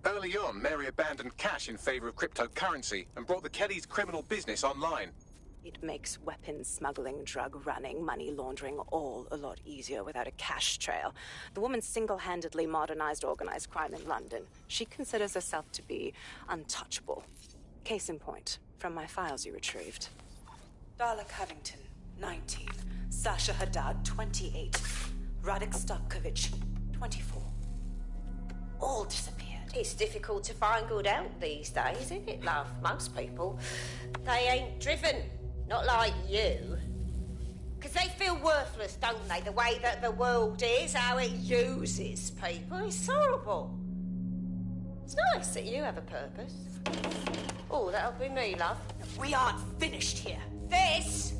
S2: Early on, Mary abandoned cash in favor of cryptocurrency and brought the Kellys' criminal business online.
S11: It makes weapons smuggling, drug running, money laundering all a lot easier without a cash trail. The woman single-handedly modernized organized crime in London. She considers herself to be untouchable. Case in point, from my files you retrieved. Darla Covington, 19. Sasha Haddad, 28. Radek Stavkovich, 24. All disappeared.
S8: It's difficult to find good help these days, isn't it, love? Most people, they ain't driven. Not like you. Because they feel worthless, don't they? The way that the world is, how it uses people. It's horrible. It's nice that you have a purpose. Oh, that'll be me, love.
S11: We aren't finished here.
S8: This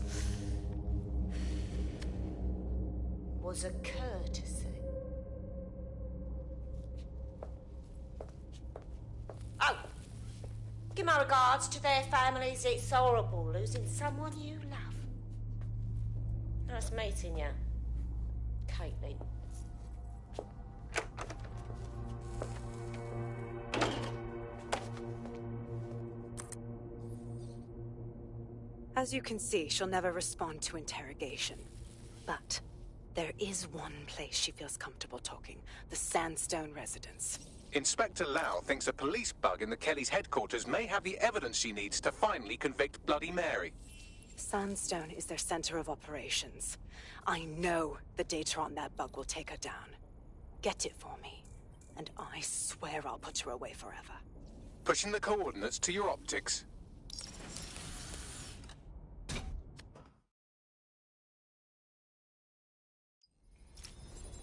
S8: was a courtesy. Oh, give my regards to their families. It's horrible losing someone you love. Nice meeting you, Caitlin.
S11: As you can see, she'll never respond to interrogation. But there is one place she feels comfortable talking. The Sandstone residence.
S2: Inspector Lau thinks a police bug in the Kellys' headquarters may have the evidence she needs to finally convict Bloody Mary.
S11: Sandstone is their center of operations. I know the data on that bug will take her down. Get it for me, and I swear I'll put her away forever.
S2: Pushing the coordinates to your optics.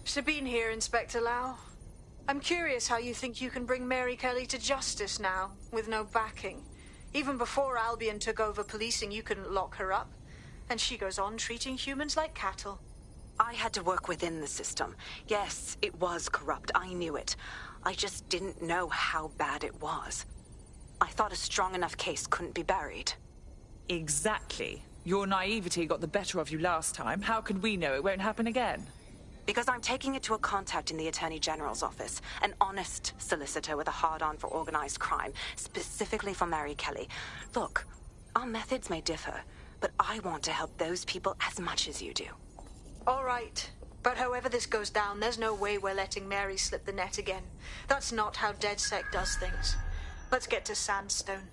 S12: Sabine here, Inspector Lau. I'm curious how you think you can bring Mary Kelly to justice now, with no backing. Even before Albion took over policing, you couldn't lock her up. And she goes on treating humans like cattle.
S11: I had to work within the system. Yes, it was corrupt. I knew it. I just didn't know how bad it was. I thought a strong enough case couldn't be buried.
S1: Exactly. Your naivety got the better of you last time. How can we know it won't happen again?
S11: Because I'm taking it to a contact in the Attorney General's office. An honest solicitor with a hard-on for organized crime, specifically for Mary Kelly. Look, our methods may differ, but I want to help those people as much as you do.
S12: All right. But however this goes down, there's no way we're letting Mary slip the net again. That's not how DedSec does things. Let's get to Sandstone.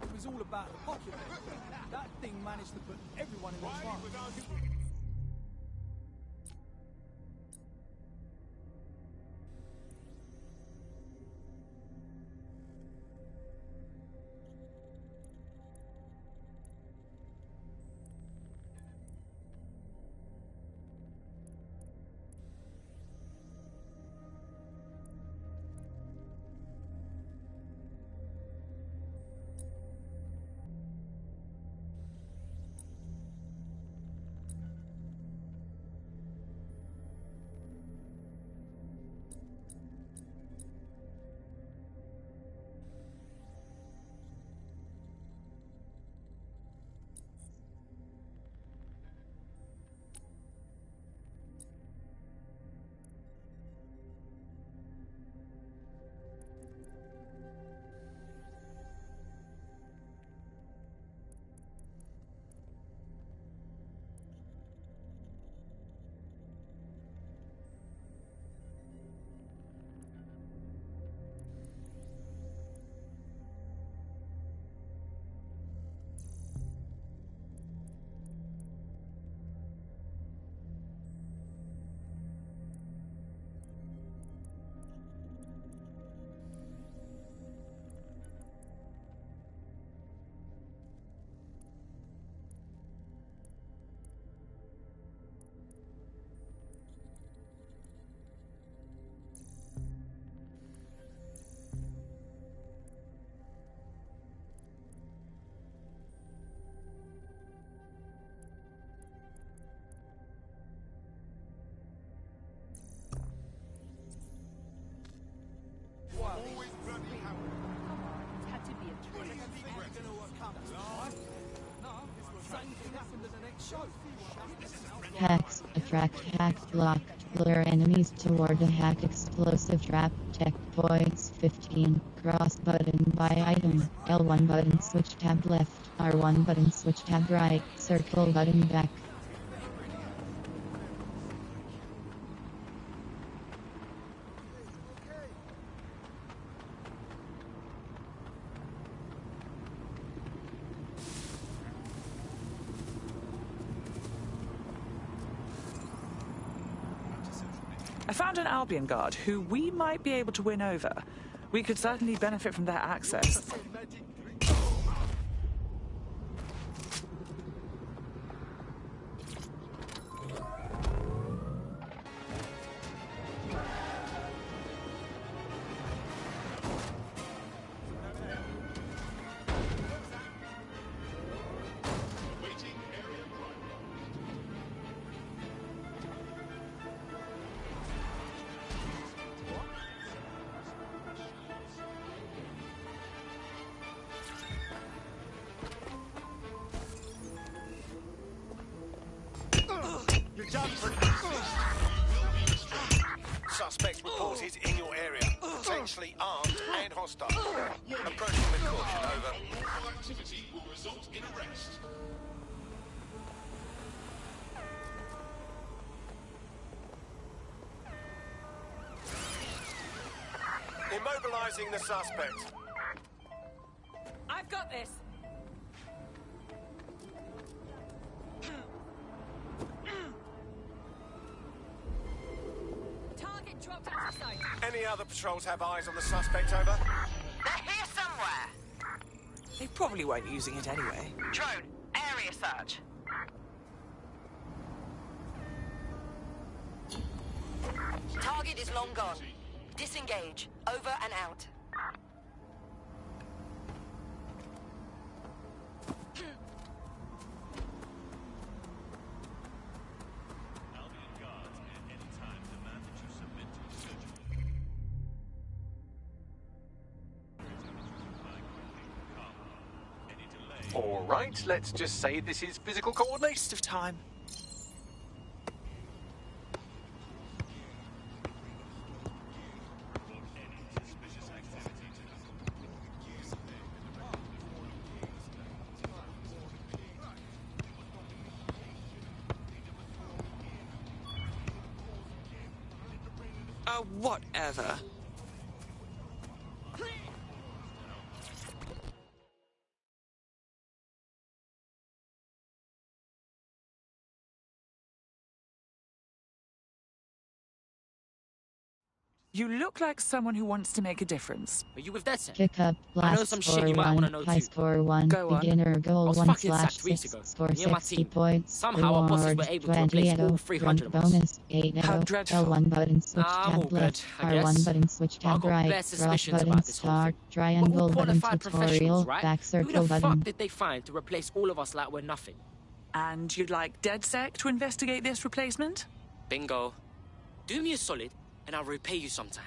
S21: It was all about the pocket. That thing managed to put everyone in the trunk.
S3: Hacks, attract hack, block, lure enemies toward a hack, explosive trap, checkpoints 15, cross button by item, L1 button switch tab left, R1 button switch tab right, circle button back.
S1: I found an Albion guard who we might be able to win over. We could certainly benefit from their access.
S4: Suspect reported in your area. Potentially armed and hostile. Approaching with caution, over.
S13: All activity will result in arrest.
S4: Immobilizing the suspect.
S12: I've got this. Target dropped out of sight.
S4: Any other patrols have eyes on the suspect, over?
S5: They're here somewhere.
S1: They probably weren't using it anyway.
S5: Drone, area search. Target is long gone. Disengage. Over and out.
S2: All right, let's just say this is physical coordination.
S1: Waste of time. Whatever. You look like someone who wants to make a difference.
S21: Are you with that set?
S3: Kick up,
S21: I know
S3: blast
S21: some
S3: score
S21: shit you might
S3: 1,
S21: want to know
S3: high
S21: too.
S3: score 1,
S21: Go on.
S3: beginner goal
S21: I was
S3: 1
S21: fucking
S3: slash
S21: sacked weeks
S3: 6,
S21: ago.
S3: score
S21: Near my
S3: 60
S21: team.
S3: points,
S21: Somehow our bosses were
S3: rewards,
S21: able to replace
S3: 20
S21: all 300 of us.
S3: bonus, 8
S1: How dreadful.
S3: L1 button switch
S21: I'm all
S3: tab
S21: good,
S3: left,
S21: I
S3: R1
S21: guess.
S3: button switch
S21: I've
S3: tab
S21: got
S3: right,
S21: bare
S3: cross
S21: suspicions
S3: button
S21: about this whole
S3: start,
S21: thing. We're
S3: triangle
S21: all
S3: button
S21: qualified
S3: tutorial,
S21: professionals, right?
S3: back
S21: Who
S3: circle
S21: the
S3: button.
S21: fuck did they find to replace all of us like we're nothing?
S1: And you'd like DedSec to investigate this replacement?
S21: Bingo. Do me a solid, and I'll repay you sometime.